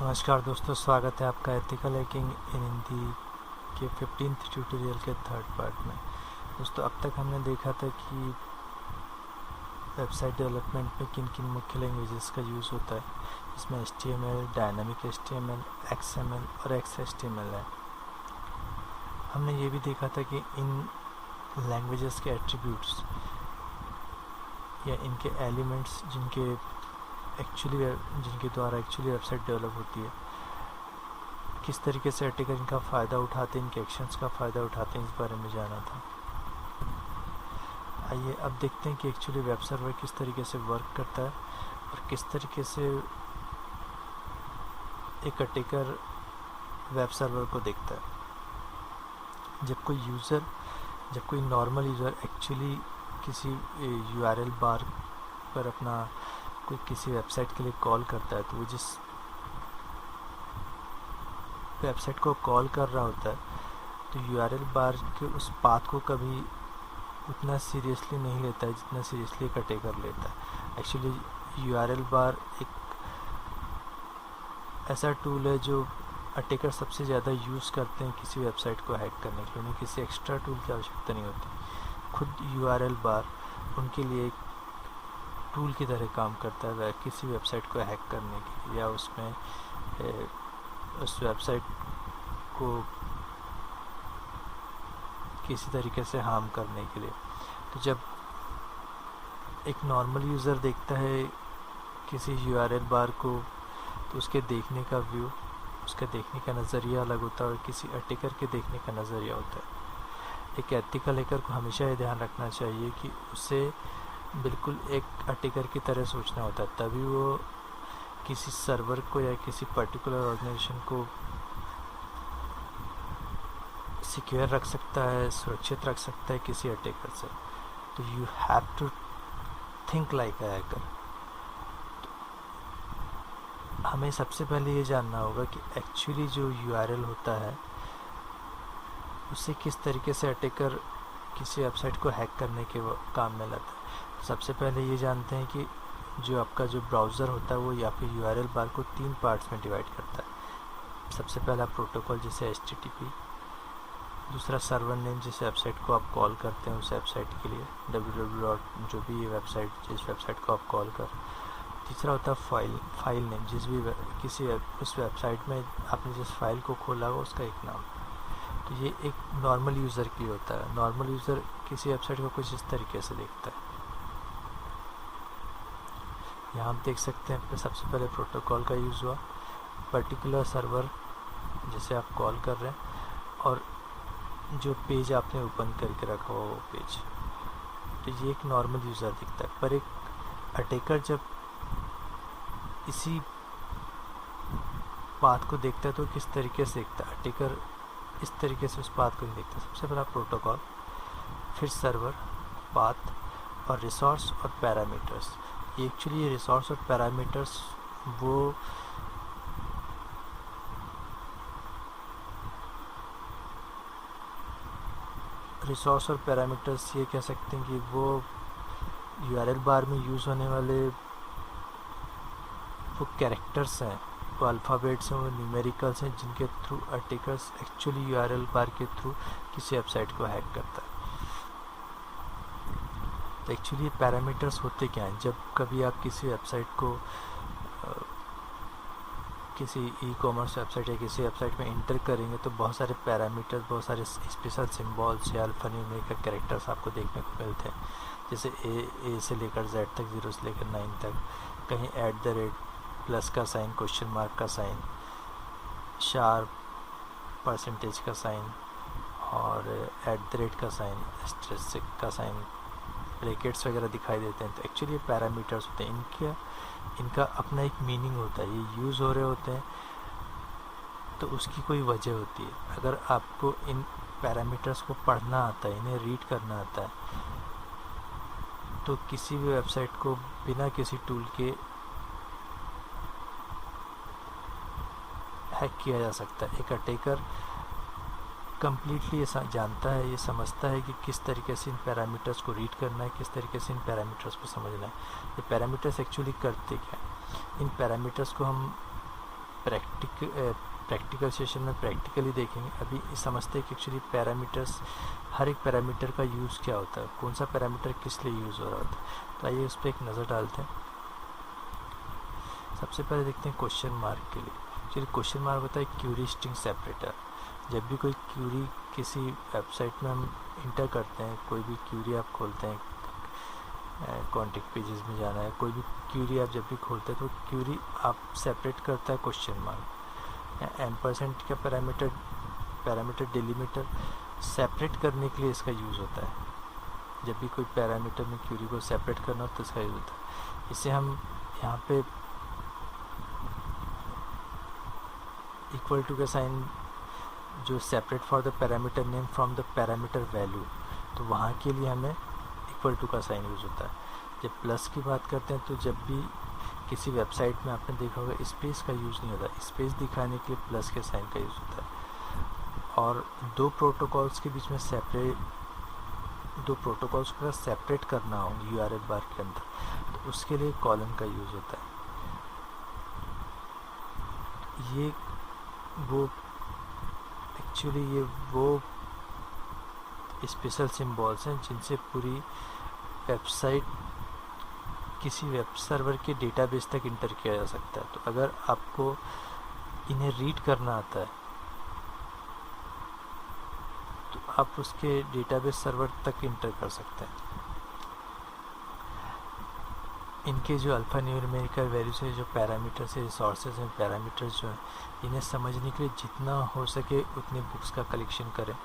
नमस्कार दोस्तों, स्वागत है आपका एथिकल हैकिंग इन हिंदी के 15th ट्यूटोरियल के थर्ड पार्ट में। दोस्तों, अब तक हमने देखा था कि वेबसाइट डेवलपमेंट में किन किन मुख्य लैंग्वेजेस का यूज़ होता है, जिसमें HTML, डायनामिक HTML, XML और XHTML है। हमने ये भी देखा था कि इन लैंग्वेजेस के एट्रीब्यूट्स या इनके एलिमेंट्स जिनके द्वारा एक्चुअली वेबसाइट डेवलप होती है, किस तरीके से अटैकर इनका फ़ायदा उठाते हैं, इनके एक्शंस का फ़ायदा उठाते हैं, इस बारे में जाना था। आइए अब देखते हैं कि एक्चुअली वेब सर्वर किस तरीके से वर्क करता है और किस तरीके से एक अटैकर वेब सर्वर को देखता है। जब कोई नॉर्मल यूज़र एक्चुअली किसी URL बार पर अपना कोई किसी वेबसाइट के लिए कॉल करता है, तो वो जिस वेबसाइट को कॉल कर रहा होता है, तो URL बार के उस पाथ को कभी उतना सीरियसली नहीं लेता है जितना सीरियसली एक अटैकर लेता है। एक्चुअली URL बार एक ऐसा टूल है जो अटैकर सबसे ज़्यादा यूज़ करते हैं किसी वेबसाइट को हैक करने के लिए। उन्हें किसी एक्स्ट्रा टूल की आवश्यकता नहीं होती। खुद URL बार उनके लिए एक टूल की तरह काम करता है किसी वेबसाइट को हैक करने के लिए, या उसमें उस वेबसाइट को किसी तरीके से हार्म करने के लिए। तो जब एक नॉर्मल यूज़र देखता है किसी URL बार को, तो उसके देखने का व्यू, उसका देखने का नज़रिया अलग होता है और किसी अटैकर के देखने का नज़रिया होता है। एक एथिकल हैकर को हमेशा ये ध्यान रखना चाहिए कि उसे बिल्कुल एक अटैकर की तरह सोचना होता है, तभी वो किसी सर्वर को या किसी पर्टिकुलर ऑर्गेनाइजेशन को सिक्योर रख सकता है, सुरक्षित रख सकता है किसी अटैकर से। तो you have to think like a hacker. हमें सबसे पहले ये जानना होगा कि एक्चुअली जो URL होता है उसे किस तरीके से अटैकर किसी वेबसाइट को हैक करने के काम में लाता है। सबसे पहले ये जानते हैं कि जो आपका जो ब्राउज़र होता है वो या फिर URL बार को 3 पार्ट्स में डिवाइड करता है। सबसे पहला प्रोटोकॉल जैसे HTTP, दूसरा सर्वर नेम जिस वेबसाइट को आप कॉल करते हैं उस वेबसाइट के लिए, www जो भी वेबसाइट जिस वेबसाइट को आप कॉल कर। तीसरा होता है फाइल नेम, उस वेबसाइट में आपने जिस फाइल को खोला हो उसका एक नाम। तो ये एक नॉर्मल यूज़र के लिए होता है। नॉर्मल यूज़र किसी वेबसाइट को कुछ इस तरीके से देखता है। यहाँ आप देख सकते हैं सबसे पहले प्रोटोकॉल का यूज़ हुआ, पर्टिकुलर सर्वर जिसे आप कॉल कर रहे हैं, और जो पेज आपने ओपन करके रखा हो वो पेज। तो ये एक नॉर्मल यूज़र दिखता है। पर एक अटैकर जब इसी पाथ को देखता है तो किस तरीके से देखता है? अटैकर इस तरीके से उस पाथ को नहीं देखता। सबसे पहला प्रोटोकॉल, फिर सर्वर, पाथ और रिसोर्स और पैरामीटर्स। एक्चुअली ये रिसोर्स और पैरामीटर्स वो ये कह सकते हैं कि वो URL बार में यूज़ होने वाले वो कैरेक्टर्स हैं, वो अल्फ़ाबेट्स हैं, वो न्यूमेरिकल्स हैं, जिनके थ्रू अटैकर्स एक्चुअली URL बार के थ्रू किसी वेबसाइट को हैक करता है। तो एक्चुअली पैरामीटर्स होते क्या हैं? जब कभी आप किसी वेबसाइट को किसी ई-कॉमर्स वेबसाइट या किसी वेबसाइट में इंटर करेंगे तो बहुत सारे पैरामीटर्स, बहुत सारे स्पेशल सिंबल्स या अल्फ़ान्यूमेरिक कैरेक्टर्स आपको देखने को मिलते हैं। जैसे ए से लेकर Z तक, 0 से लेकर 9 तक, कहीं @ प्लस का साइन, क्वेश्चन मार्क का साइन, शार्प, परसेंटेज का साइन और @ का साइन, एस्टेरिस्क का साइन, ब्रैकेट्स वगैरह दिखाई देते हैं। तो एक्चुअली ये पैरामीटर्स होते हैं। इनका अपना एक मीनिंग होता है। ये यूज़ हो रहे होते हैं तो उसकी कोई वजह होती है। अगर आपको इन पैरामीटर्स को पढ़ना आता है, इन्हें रीड करना आता है, तो किसी भी वेबसाइट को बिना किसी टूल के हैक किया जा सकता है। एक अटैकर कम्प्लीटली ये जानता है, ये समझता है कि किस तरीके से इन पैरामीटर्स को रीड करना है, किस तरीके से इन पैरामीटर्स को समझना है। ये पैरामीटर्स एक्चुअली करते क्या है? इन पैरामीटर्स को हम प्रैक्टिकल सेशन में प्रैक्टिकली देखेंगे। अभी समझते हैं कि एक्चुअली पैरामीटर्स, हर एक पैरामीटर का यूज़ क्या होता है, कौन सा पैरामीटर किस लिए यूज़ हो रहा होता है। तो आइए उस पर एक नज़र डालते हैं। सबसे पहले देखते हैं क्वेश्चन मार्क के लिए। एक्चुअली क्वेश्चन मार्क होता है क्यूरी स्ट्रिंग सेपरेटर। जब भी कोई क्यूरी किसी वेबसाइट में हम इंटर करते हैं, कोई भी क्यूरी आप खोलते हैं, कॉन्टेक्ट पेजेस में जाना है, कोई भी क्यूरी आप जब भी खोलते हैं तो क्यूरी आप सेपरेट करता है क्वेश्चन मार्क। एम्परसेंट का पैरामीटर डिलीमीटर सेपरेट करने के लिए इसका यूज़ होता है। जब भी कोई पैरामीटर में क्यूरी को सेपरेट करना हो तो इसका यूज़ होता है। इसे हम यहाँ पे इक्वल टू का साइन जो separate for the parameter name from the parameter value, तो वहाँ के लिए हमें इक्वल टू का साइन यूज़ होता है। जब प्लस की बात करते हैं तो जब भी किसी वेबसाइट में आपने देखा होगा स्पेस का यूज़ नहीं होता, स्पेस दिखाने के लिए प्लस के साइन का यूज़ होता है। और दो प्रोटोकॉल्स के बीच में दो प्रोटोकॉल्स को सेपरेट करना हो URL बार के अंदर तो उसके लिए कॉलन का यूज़ होता है। ये वो स्पेशल सिंबल्स हैं जिनसे पूरी वेबसाइट किसी वेब सर्वर के डेटाबेस तक इंटर किया जा सकता है। तो अगर आपको इन्हें रीड करना आता है तो आप उसके डेटाबेस सर्वर तक इंटर कर सकते हैं। इनके जो अल्फ़ा न्यूमेरिकल वैल्यूज है, जो पैरामीटर्स है, रिसोर्सेज हैं, पैरामीटर्स जो हैं, इन्हें समझने के लिए जितना हो सके उतनी बुक्स का कलेक्शन करें।